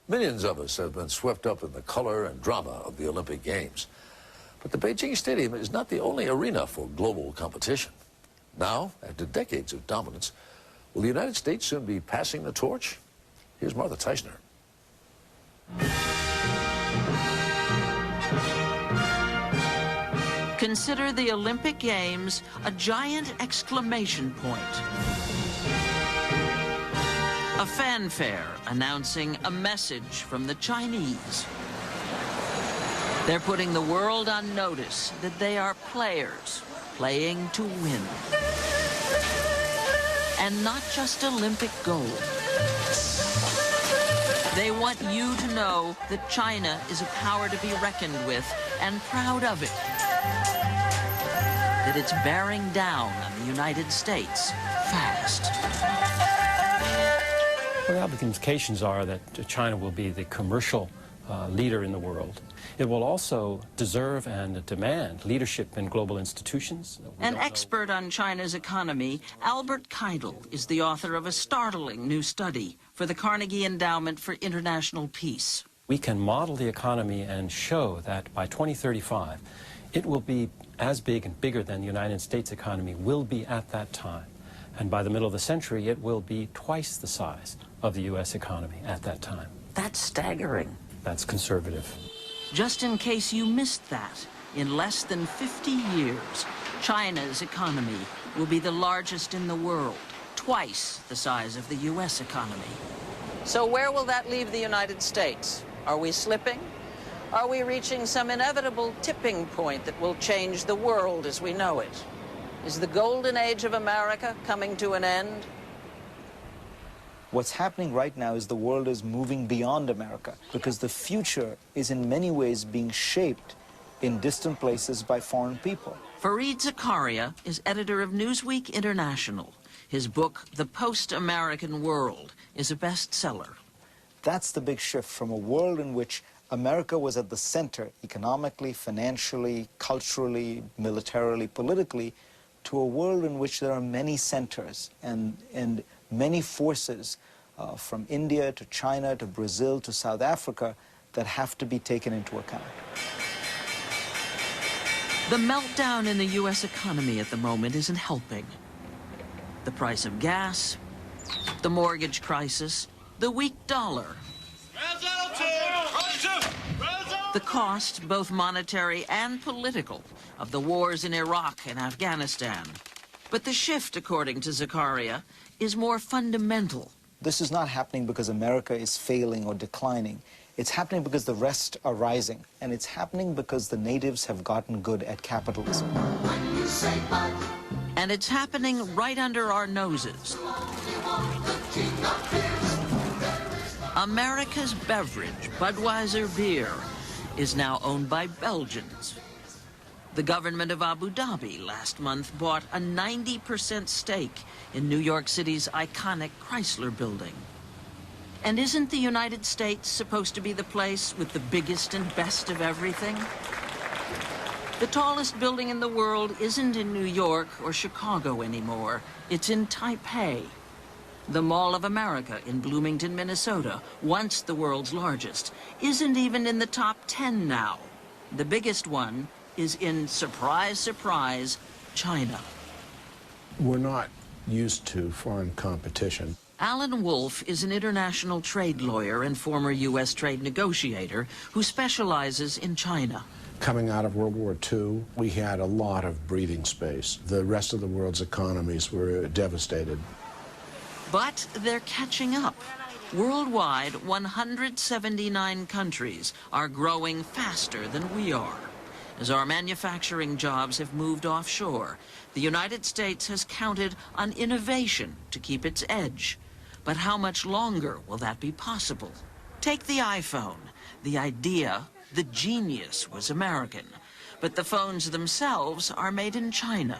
Millions of us have been swept up in the color and drama of the Olympic Games. But the Beijing Stadium is not the only arena for global competition. Now, after decades of dominance, will the United States soon be passing the torch? Here's Martha Teichner. Consider the Olympic Games a giant exclamation point. A fanfare announcing a message from the Chinese. They're putting the world on notice that they are players playing to win. And not just Olympic gold. They want you to know that China is a power to be reckoned with and proud of it. That it's bearing down on the United States fast. Well, the implications are that China will be the commercial leader in the world. It will also deserve and demand leadership in global institutions. An expert on China's economy, Albert Keidel, is the author of a startling new study for the Carnegie Endowment for International Peace. We can model the economy and show that by 2035, it will be as big and bigger than the United States economy will be at that time. And by the middle of the century, it will be twice the size of the U.S. economy at that time. That's staggering. That's conservative. Just in case you missed that, in less than 50 years, China's economy will be the largest in the world, twice the size of the U.S. economy. So where will that leave the United States? Are we slipping? Are we reaching some inevitable tipping point that will change the world as we know it? Is the golden age of America coming to an end? What's happening right now is the world is moving beyond America because the future is in many ways being shaped in distant places by foreign people. Fareed Zakaria is editor of Newsweek International. His book, The Post-American World, is a bestseller. That's the big shift from a world in which America was at the center economically, financially, culturally, militarily, politically, to a world in which there are many centers and many forces from India to China to Brazil to South Africa that have to be taken into account. The meltdown in the U.S. economy at the moment isn't helping. The price of gas, the mortgage crisis, the weak dollar. The cost, both monetary and political, of the wars in Iraq and Afghanistan. But the shift, according to Zakaria, is more fundamental. This is not happening because America is failing or declining. It's happening because the rest are rising. And it's happening because the natives have gotten good at capitalism. And it's happening right under our noses. America's beverage, Budweiser beer, is now owned by Belgians. The government of Abu Dhabi last month bought a 90% stake in New York City's iconic Chrysler building. And isn't the United States supposed to be the place with the biggest and best of everything? The tallest building in the world isn't in New York or Chicago anymore. It's in Taipei. The Mall of America in Bloomington, Minnesota, once the world's largest, isn't even in the top 10 now. The biggest one is in, surprise, surprise, China. We're not used to foreign competition. Alan Wolf is an international trade lawyer and former U.S. trade negotiator who specializes in China. Coming out of World War II, we had a lot of breathing space. The rest of the world's economies were devastated. But they're catching up. Worldwide, 179 countries are growing faster than we are. As our manufacturing jobs have moved offshore, the United States has counted on innovation to keep its edge. But how much longer will that be possible? Take the iPhone. The idea, the genius, was American. But the phones themselves are made in China,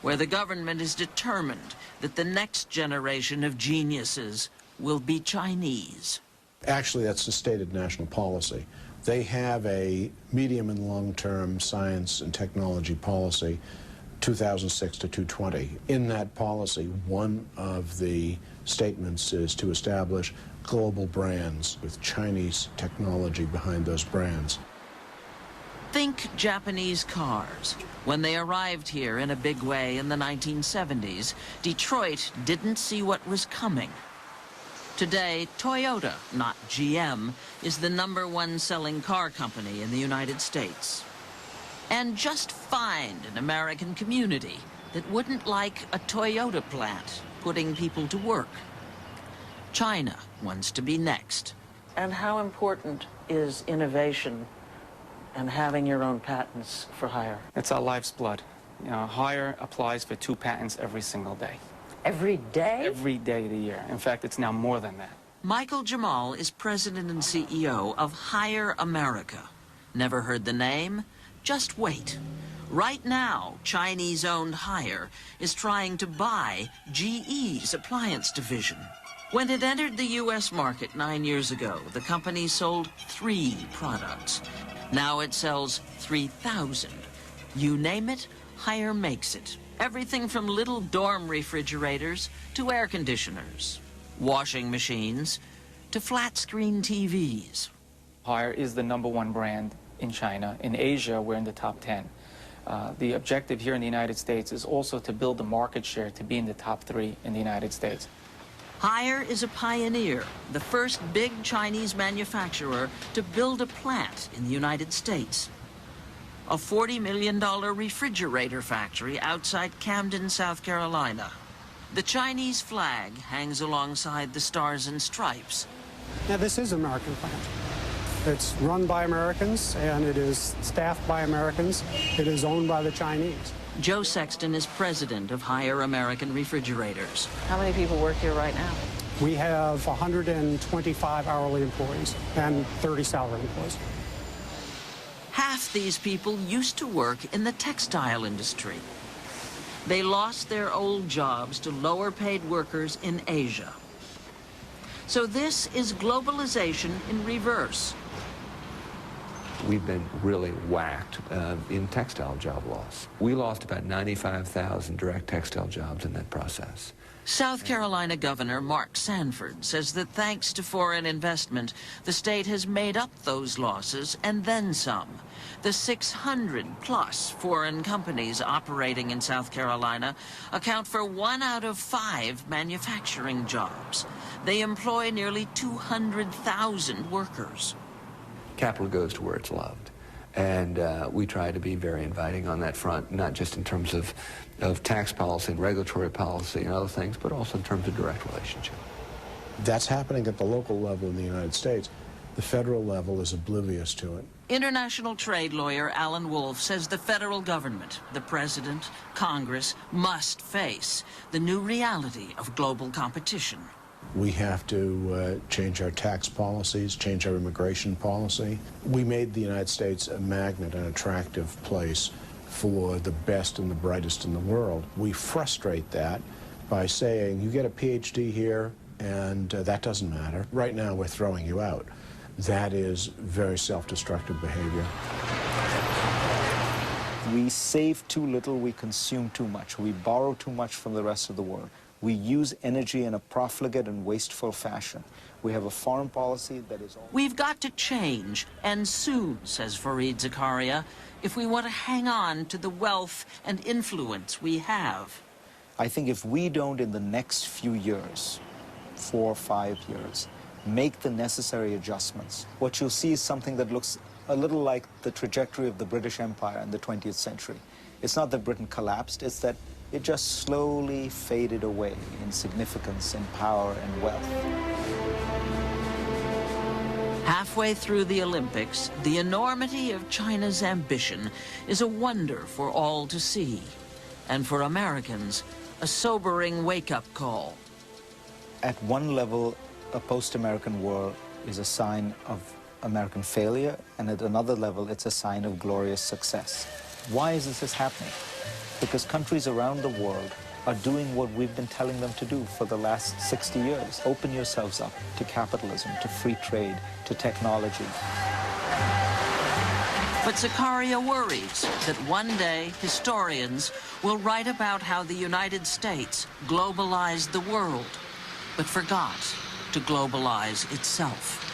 where the government is determined that the next generation of geniuses will be Chinese. Actually, that's the stated national policy. They have a medium and long-term science and technology policy, 2006 to 2020. In that policy, one of the statements is to establish global brands with Chinese technology behind those brands. Think Japanese cars. When they arrived here in a big way in the 1970s, Detroit didn't see what was coming. Today, Toyota, not GM, is the #1 selling car company in the United States. And just find an American community that wouldn't like a Toyota plant putting people to work. China wants to be next. And how important is innovation and having your own patents for hire? It's our life's blood. You know, Hire applies for 2 patents every single day. Every day? Every day of the year. In fact, it's now more than that. Michael Jamal is president and CEO of Hire America. Never heard the name? Just wait. Right now, Chinese-owned Hire is trying to buy GE's appliance division. When it entered the U.S. market 9 years ago, the company sold 3 products. Now it sells 3,000. You name it, Hire makes it. Everything from little dorm refrigerators to air conditioners, washing machines to flat-screen TVs. Hire is the #1 brand in China. In Asia, we're in the top 10. The objective here in the United States is also to build the market share to be in the top 3 in the United States. Hire is a pioneer, the first big Chinese manufacturer to build a plant in the United States. A $40 million refrigerator factory outside Camden, South Carolina. The Chinese flag hangs alongside the stars and stripes. Now, this is an American plant. It's run by Americans, and it is staffed by Americans. It is owned by the Chinese. Joe Sexton is president of Hire American Refrigerators. How many people work here right now? We have 125 hourly employees and 30 salary employees. Half these people used to work in the textile industry. They lost their old jobs to lower-paid workers in Asia. So this is globalization in reverse. We've been really whacked in textile job loss. We lost about 95,000 direct textile jobs in that process. South Carolina Governor Mark Sanford says that thanks to foreign investment, the state has made up those losses and then some. The 600-plus foreign companies operating in South Carolina account for 1 out of 5 manufacturing jobs. They employ nearly 200,000 workers. Capital goes to where it's loved. And we try to be very inviting on that front, not just in terms of tax policy and regulatory policy and other things, but also in terms of direct relationship. That's happening at the local level in the United States. The federal level is oblivious to it. International trade lawyer Alan Wolf says the federal government, the president, Congress, must face the new reality of global competition. We have to change our tax policies, change our immigration policy. We made the United States a magnet, an attractive place for the best and the brightest in the world. We frustrate that by saying, you get a PhD here, and that doesn't matter. Right now, we're throwing you out. That is very self-destructive behavior. We save too little, we consume too much. We borrow too much from the rest of the world. We use energy in a profligate and wasteful fashion. We have a foreign policy that is... We've got to change, and soon, says Fareed Zakaria, if we want to hang on to the wealth and influence we have. I think if we don't, in the next few years, 4 or 5 years, make the necessary adjustments, what you'll see is something that looks a little like the trajectory of the British Empire in the 20th century. It's not that Britain collapsed, it's that it just slowly faded away in significance, in power and wealth. Halfway through the Olympics, the enormity of China's ambition is a wonder for all to see. And for Americans, a sobering wake-up call. At one level, a post-American world is a sign of American failure, and at another level, it's a sign of glorious success. Why is this happening? Because countries around the world are doing what we've been telling them to do for the last 60 years. Open yourselves up to capitalism, to free trade, to technology. But Zakaria worries that one day historians will write about how the United States globalized the world. but forgot to globalize itself.